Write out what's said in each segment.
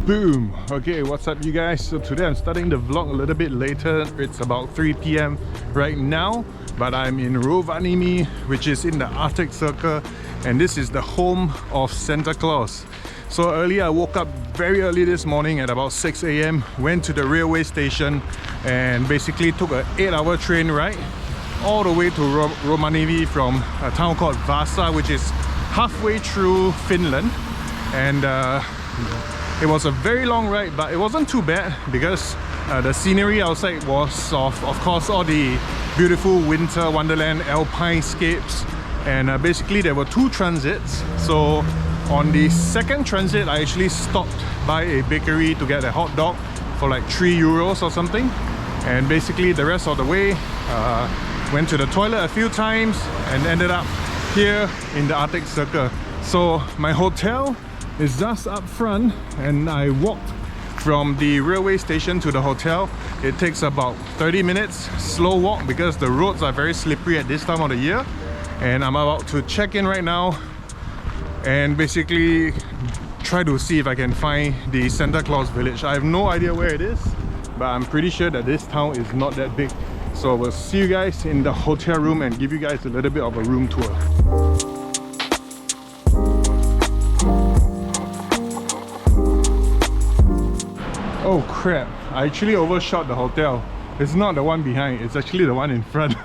Boom! Okay, what's up you guys? So today I'm starting the vlog a little bit later. It's about 3 p.m. right now, but I'm in Rovaniemi, which is in the Arctic Circle, and this is the home of Santa Claus. So earlier I woke up very early this morning at about 6 a.m, went to the railway station and basically took an 8-hour train ride all the way to Rovaniemi from a town called Vaasa, which is halfway through Finland. And it was a very long ride, but it wasn't too bad because the scenery outside was of course all the beautiful winter wonderland alpine scapes. And basically there were 2 transits. So on the second transit I actually stopped by a bakery to get a hot dog for like 3 euros or something. And basically the rest of the way went to the toilet a few times and ended up here in the Arctic Circle. So my hotel is just up front, and I walked from the railway station to the hotel. It takes about 30 minutes, slow walk, because the roads are very slippery at this time of the year. And I'm about to check in right now and basically try to see if I can find the Santa Claus village. I have no idea where it is, but I'm pretty sure that this town is not that big. So we'll see you guys in the hotel room and give you guys a little bit of a room tour. Oh crap, I actually overshot the hotel. It's not the one behind, it's actually the one in front.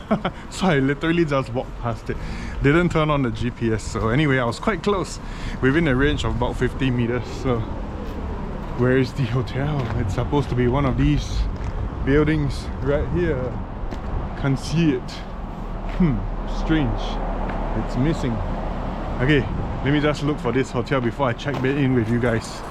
So I literally just walked past it. Didn't turn on the GPS. So anyway, I was quite close, within a range of about 50 meters. So where is the hotel? It's supposed to be one of these buildings right here. Can't see it. Strange. It's missing. Okay, let me just look for this hotel before I check back in with you guys.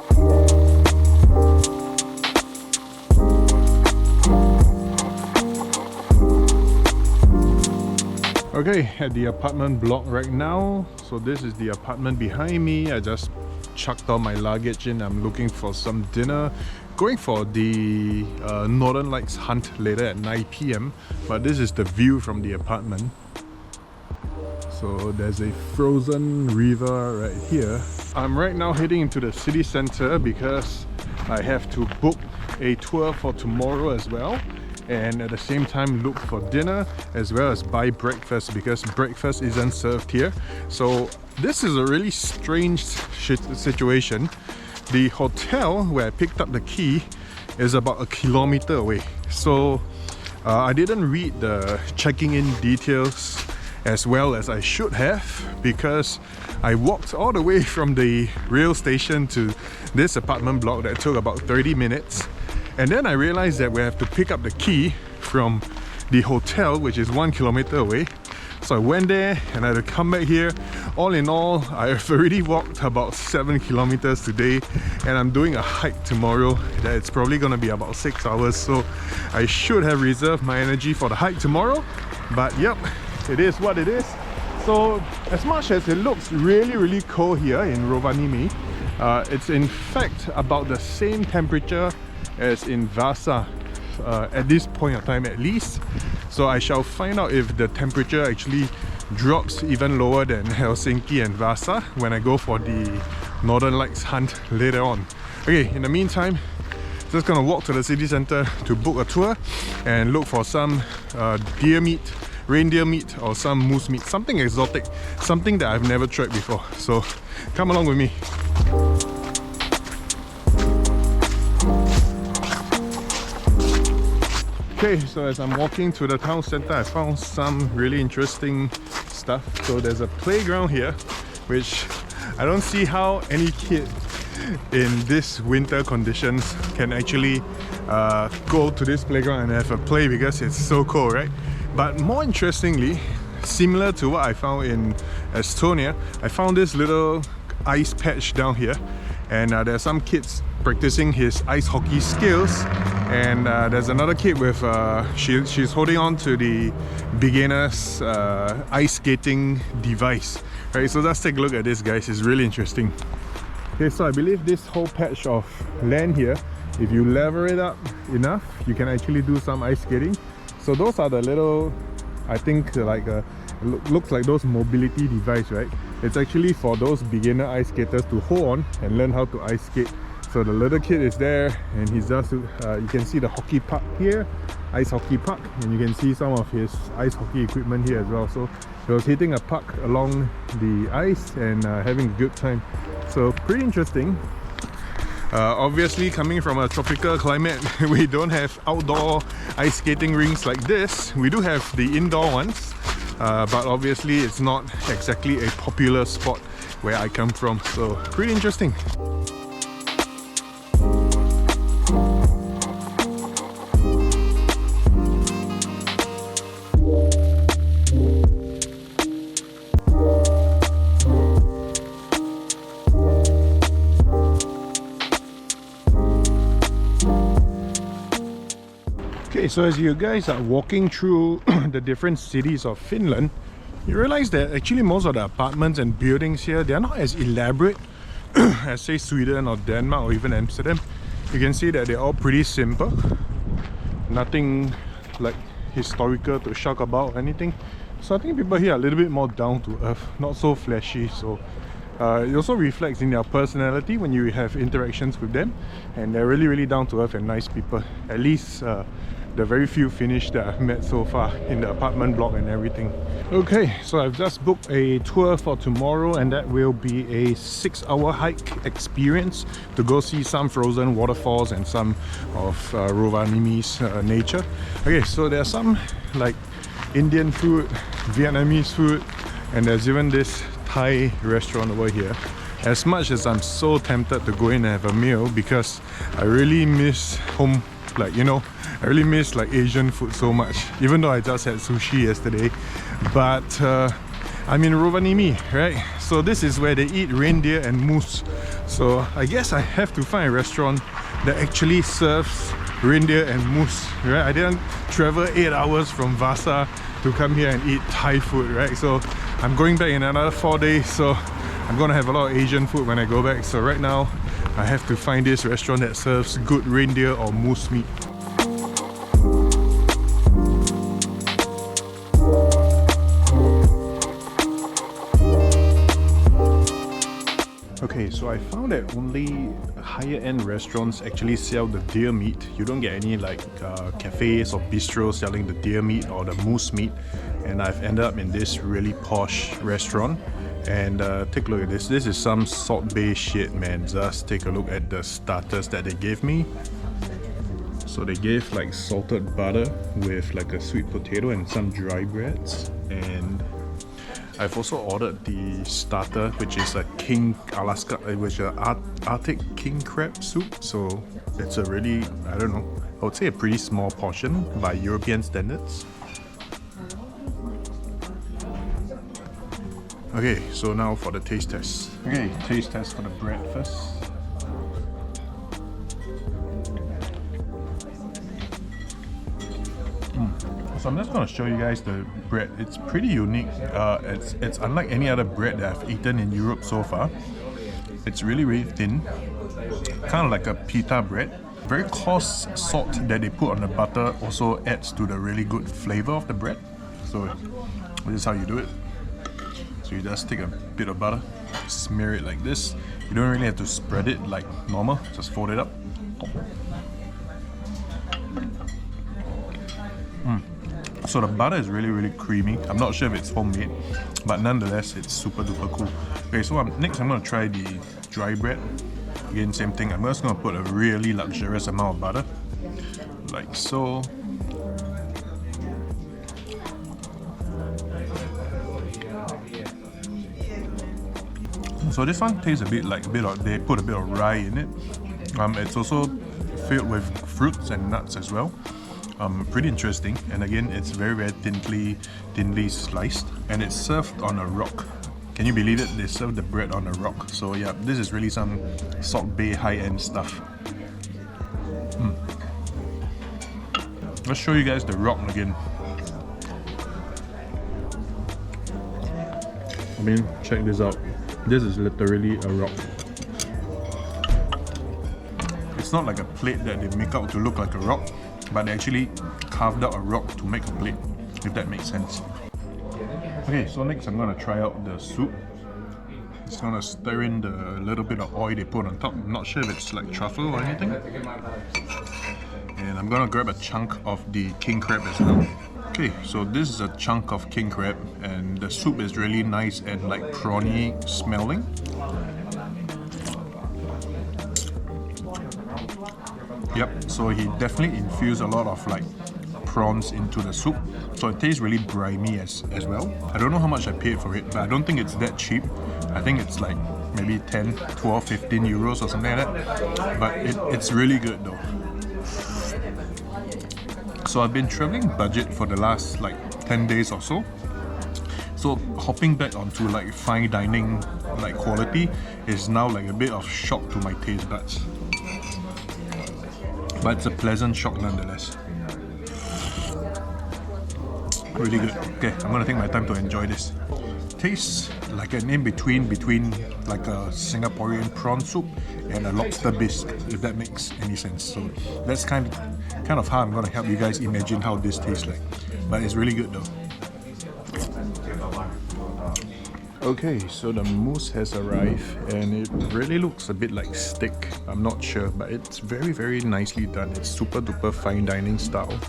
Okay, at the apartment block right now. So this is the apartment behind me. I just chucked all my luggage in. I'm looking for some dinner. Going for the Northern Lights hunt later at 9 p.m. But this is the view from the apartment. So there's a frozen river right here. I'm right now heading into the city center because I have to book a tour for tomorrow as well. And at the same time look for dinner as well as buy breakfast, because breakfast isn't served here. So this is a really strange situation. The hotel where I picked up the key is about 1 kilometer away. So I didn't read the checking in details as well as I should have, because I walked all the way from the rail station to this apartment block that took about 30 minutes. And then I realized that we have to pick up the key from the hotel, which is 1 kilometer away. So I went there and I had to come back here. All in all, I've already walked about 7 kilometers today, and I'm doing a hike tomorrow that it's probably gonna be about 6 hours. So I should have reserved my energy for the hike tomorrow. But yep, it is what it is. So as much as it looks really cold here in Rovaniemi, it's in fact about the same temperature as in Vaasa at this point of time at least. So I shall find out if the temperature actually drops even lower than Helsinki and Vaasa when I go for the Northern Lights hunt later on. Okay, in the meantime, just gonna walk to the city center to book a tour and look for some deer meat, reindeer meat, or some moose meat, something exotic, something that I've never tried before. So come along with me. Okay, so as I'm walking to the town center, I found some really interesting stuff. So there's a playground here, which I don't see how any kid in this winter conditions can actually go to this playground and have a play, because it's so cold, right? But more interestingly, similar to what I found in Estonia, I found this little ice patch down here, and there's some kids practicing his ice hockey skills. And there's another kid with she's holding on to the beginner's ice skating device, right? So let's take a look at this, guys. It's really interesting. Okay, so I believe this whole patch of land here, if you lever it up enough, you can actually do some ice skating. So those are the little, I think like looks like those mobility device, right? It's actually for those beginner ice skaters to hold on and learn how to ice skate. So the little kid is there, and he's just, you can see the hockey puck here, ice hockey puck, and you can see some of his ice hockey equipment here as well. So he was hitting a puck along the ice and having a good time. So pretty interesting. Obviously, coming from a tropical climate, we don't have outdoor ice skating rinks like this. We do have the indoor ones, but obviously it's not exactly a popular spot where I come from. So pretty interesting. Okay, so as you guys are walking through the different cities of Finland, you realize that actually most of the apartments and buildings here, they are not as elaborate as say Sweden or Denmark or even Amsterdam. You can see that they're all pretty simple. Nothing like historical to shock about or anything. So I think people here are a little bit more down to earth, not so flashy. So it also reflects in their personality when you have interactions with them, and they're really down to earth and nice people. At least the very few Finnish that I've met so far in the apartment block and everything. Okay, so I've just booked a tour for tomorrow, and that will be a 6-hour hike experience to go see some frozen waterfalls and some of Rovaniemi's nature. Okay, so there's some like Indian food, Vietnamese food, and there's even this Thai restaurant over here. As much as I'm so tempted to go in and have a meal, because I really miss home, like, you know, I really miss like Asian food so much, even though I just had sushi yesterday. But I'm in Rovaniemi, right? So this is where they eat reindeer and moose. So I guess I have to find a restaurant that actually serves reindeer and moose, right? I didn't travel 8 hours from Vasa to come here and eat Thai food, right? So I'm going back in another 4 days, so I'm gonna have a lot of Asian food when I go back. So right now I have to find this restaurant that serves good reindeer or moose meat. Okay, so I found that only higher end restaurants actually sell the deer meat. You don't get any like cafes or bistros selling the deer meat or the moose meat. And I've ended up in this really posh restaurant. And take a look at this. This is some Salt Bay shit, man. Just take a look at the starters that they gave me. So they gave like salted butter with like a sweet potato and some dry breads. And I've also ordered the starter, which is a king Alaska, which is an Arctic king crab soup. So it's a really, I don't know, I would say a pretty small portion by European standards. Okay, so now for the taste test. Okay, taste test for the bread first. So I'm just going to show you guys the bread. It's pretty unique. It's unlike any other bread that I've eaten in Europe so far. It's really thin, kind of like a pita bread. Very coarse salt that they put on the butter also adds to the really good flavor of the bread. So this is how you do it. So you just take a bit of butter, smear it like this. You don't really have to spread it like normal, just fold it up. So the butter is really creamy. I'm not sure if it's homemade, but nonetheless it's super duper cool. Okay, so next I'm going to try the dry bread. Again, same thing. I'm just going to put a really luxurious amount of butter, like so. So this one tastes a bit like they put a bit of rye in it. It's also filled with fruits and nuts as well. Pretty interesting, and again it's very thinly sliced, and it's served on a rock. Can you believe it? They serve the bread on a rock. So yeah, this is really some Salt Bay high-end stuff. Let's show you guys the rock again. I mean, check this out. This is literally a rock. It's not like a plate that they make out to look like a rock, but they actually carved out a rock to make a plate, if that makes sense. Okay, so next I'm gonna try out the soup. Just gonna stir in the little bit of oil they put on top. I'm not sure if it's like truffle or anything. And I'm gonna grab a chunk of the king crab as well. Okay, so this is a chunk of king crab, and the soup is really nice and like prawny smelling. Yep, so he definitely infused a lot of like prawns into the soup, so it tastes really briny as well. I don't know how much I paid for it, but I don't think it's that cheap. I think it's like maybe 10, 12, 15 euros or something like that, but it's really good though. So I've been traveling budget for the last like 10 days or so. So hopping back onto like fine dining like quality is now like a bit of shock to my taste buds. But it's a pleasant shock nonetheless. Really good. Okay, I'm gonna take my time to enjoy this. Tastes like an in-between between like a Singaporean prawn soup and a lobster bisque, if that makes any sense. So that's kind of how I'm gonna help you guys imagine how this tastes like. But it's really good though. Okay, so the mousse has arrived and it really looks a bit like steak. I'm not sure, but it's very nicely done. It's super duper fine dining style.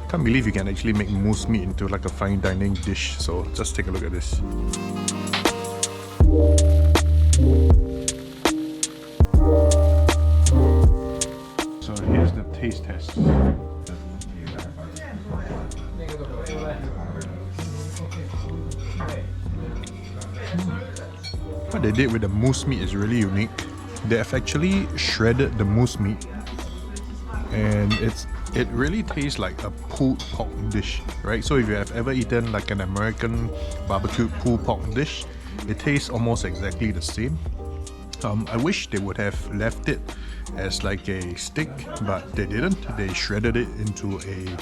Can't believe you can actually make moose meat into like a fine dining dish. So just take a look at this. So here's the taste test. What they did with the moose meat is really unique. They have actually shredded the moose meat, and it really tastes like a pulled pork dish, right? So if you have ever eaten like an American barbecue pulled pork dish, it tastes almost exactly the same. I wish they would have left it as like a steak, but they didn't. They shredded it into a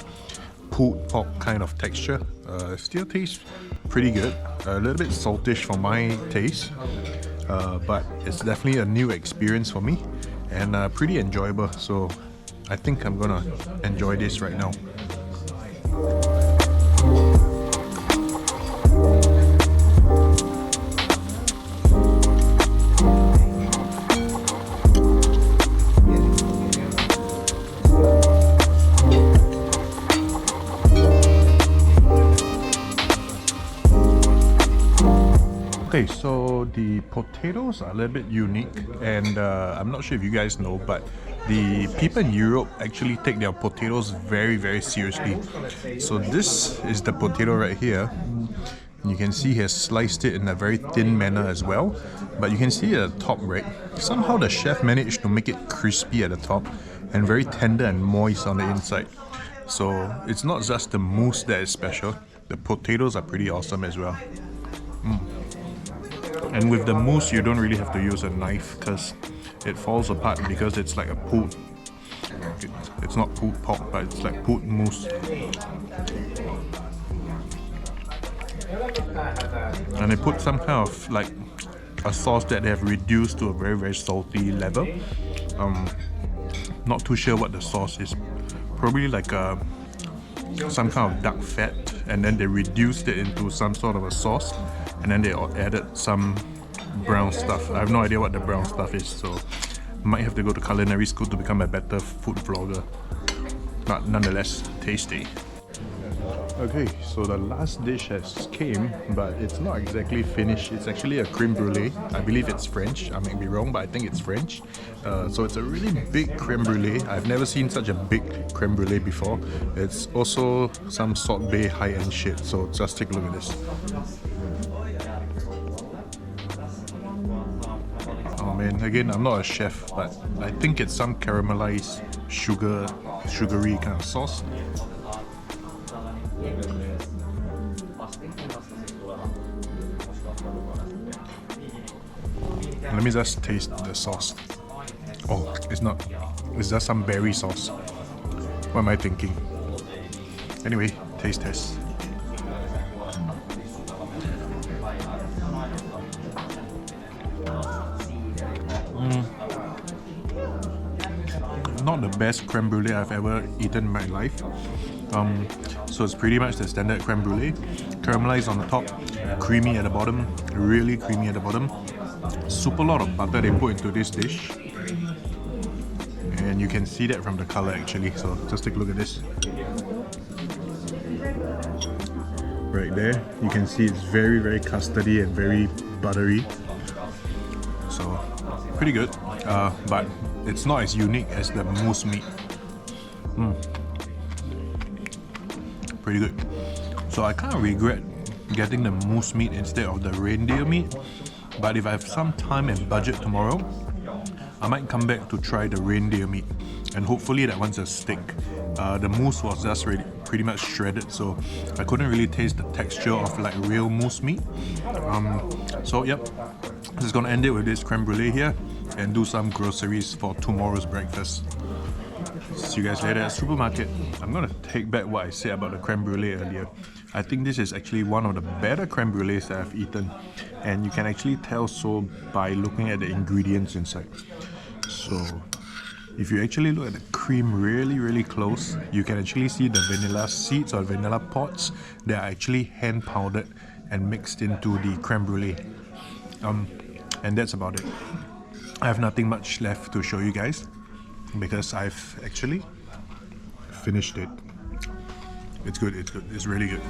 pulled pork kind of texture. Still tastes pretty good. A little bit saltish for my taste, but it's definitely a new experience for me and pretty enjoyable. So I think I'm gonna enjoy this right now. Okay, so the potatoes are a little bit unique, and I'm not sure if you guys know, but the people in Europe actually take their potatoes very seriously. So this is the potato right here. You can see he has sliced it in a very thin manner as well, but you can see at the top, right, somehow the chef managed to make it crispy at the top and very tender and moist on the inside. So it's not just the mousse that is special, the potatoes are pretty awesome as well. And with the mousse, you don't really have to use a knife because it falls apart because it's like a pulled. It's not pulled pork, but it's like pulled mousse. And they put some kind of like a sauce that they have reduced to a very salty level. Not too sure what the sauce is. Probably like some kind of duck fat, and then they reduced it into some sort of a sauce. And then they added some brown stuff. I have no idea what the brown stuff is, so might have to go to culinary school to become a better food vlogger. But nonetheless, tasty. Okay, so the last dish has came, but it's not exactly finished. It's actually a creme brulee. I believe it's French. I may be wrong, but I think it's French. So it's a really big creme brulee. I've never seen such a big creme brulee before. It's also some Salt Bae high-end shit. So just take a look at this. Oh man, again, I'm not a chef, but I think it's some caramelized sugary kind of sauce. Let me just taste the sauce. Oh, it's not. It's just some berry sauce. What am I thinking? Anyway, taste test. Not the best creme brulee I've ever eaten in my life. So it's pretty much the standard creme brulee. Caramelized on the top, creamy at the bottom, really creamy at the bottom. Super lot of butter they put into this dish. And you can see that from the color actually, so just take a look at this. Right there, you can see it's very, very custardy and very buttery. So, pretty good, but it's not as unique as the moose meat. Pretty good. So I can't regret getting the moose meat instead of the reindeer meat, but if I have some time and budget tomorrow, I might come back to try the reindeer meat, and hopefully that one's a steak. The moose was just pretty much shredded, so I couldn't really taste the texture of like real moose meat. So yep, just gonna end it with this creme brulee here and do some groceries for tomorrow's breakfast. See you guys later at the supermarket. I'm gonna take back what I said about the creme brulee earlier. I think this is actually one of the better creme brulees that I've eaten, and you can actually tell so by looking at the ingredients inside. So if you actually look at the cream really close, you can actually see the vanilla seeds or vanilla pods that are actually hand powdered and mixed into the creme brulee. And that's about it. I have nothing much left to show you guys because I've actually finished it. It's good, it's really good.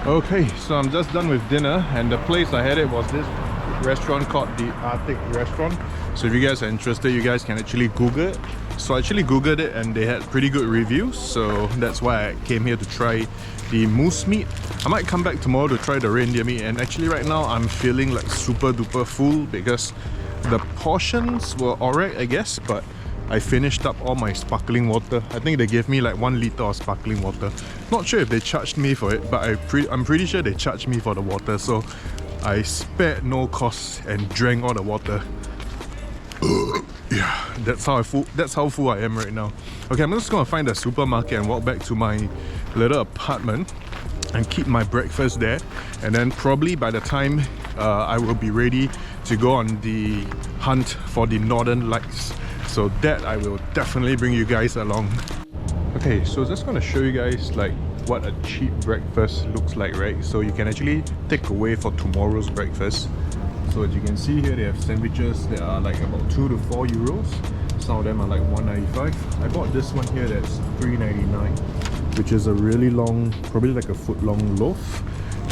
Okay, so I'm just done with dinner, and the place I had it was this restaurant called the Arctic Restaurant. So if you guys are interested, you guys can actually Google it. So I actually Googled it and they had pretty good reviews, so that's why I came here to try the moose meat. I might come back tomorrow to try the reindeer meat, and actually right now I'm feeling like super duper full because the portions were alright, I guess, but I finished up all my sparkling water. I think they gave me like 1 liter of sparkling water. Not sure if they charged me for it, but I'm pretty sure they charged me for the water, so I spared no cost and drank all the water. Yeah, that's how full I am right now. Okay, I'm just gonna find a supermarket and walk back to my little apartment and keep my breakfast there, and then probably by the time I will be ready to go on the hunt for the northern lights, so that I will definitely bring you guys along. Okay, so just gonna show you guys like what a cheap breakfast looks like, right? So you can actually take away for tomorrow's breakfast. So as you can see here, they have sandwiches that are like about 2 to 4 euros. Some of them are like 1.95. I bought this one here that's 3.99, which is a really long, probably like a foot long loaf.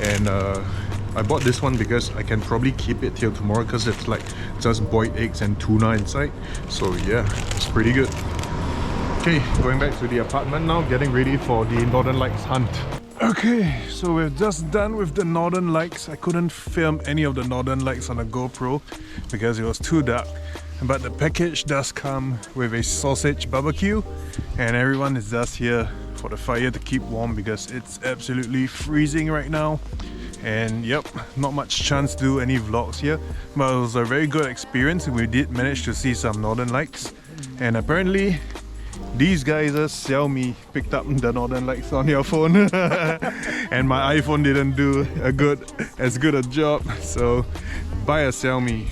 And I bought this one because I can probably keep it till tomorrow because it's like just boiled eggs and tuna inside. So yeah, it's pretty good. Okay, going back to the apartment now, getting ready for the Northern Lights hunt. Okay, so we're just done with the Northern Lights. I couldn't film any of the Northern Lights on a GoPro because it was too dark. But the package does come with a sausage barbecue, and everyone is just here for the fire to keep warm because it's absolutely freezing right now. And yep, not much chance to do any vlogs here, but it was a very good experience. We did manage to see some Northern Lights, and apparently these guys at Xiaomi picked up the Northern Lights on your phone and my iPhone didn't do as good a job, so buy a Xiaomi.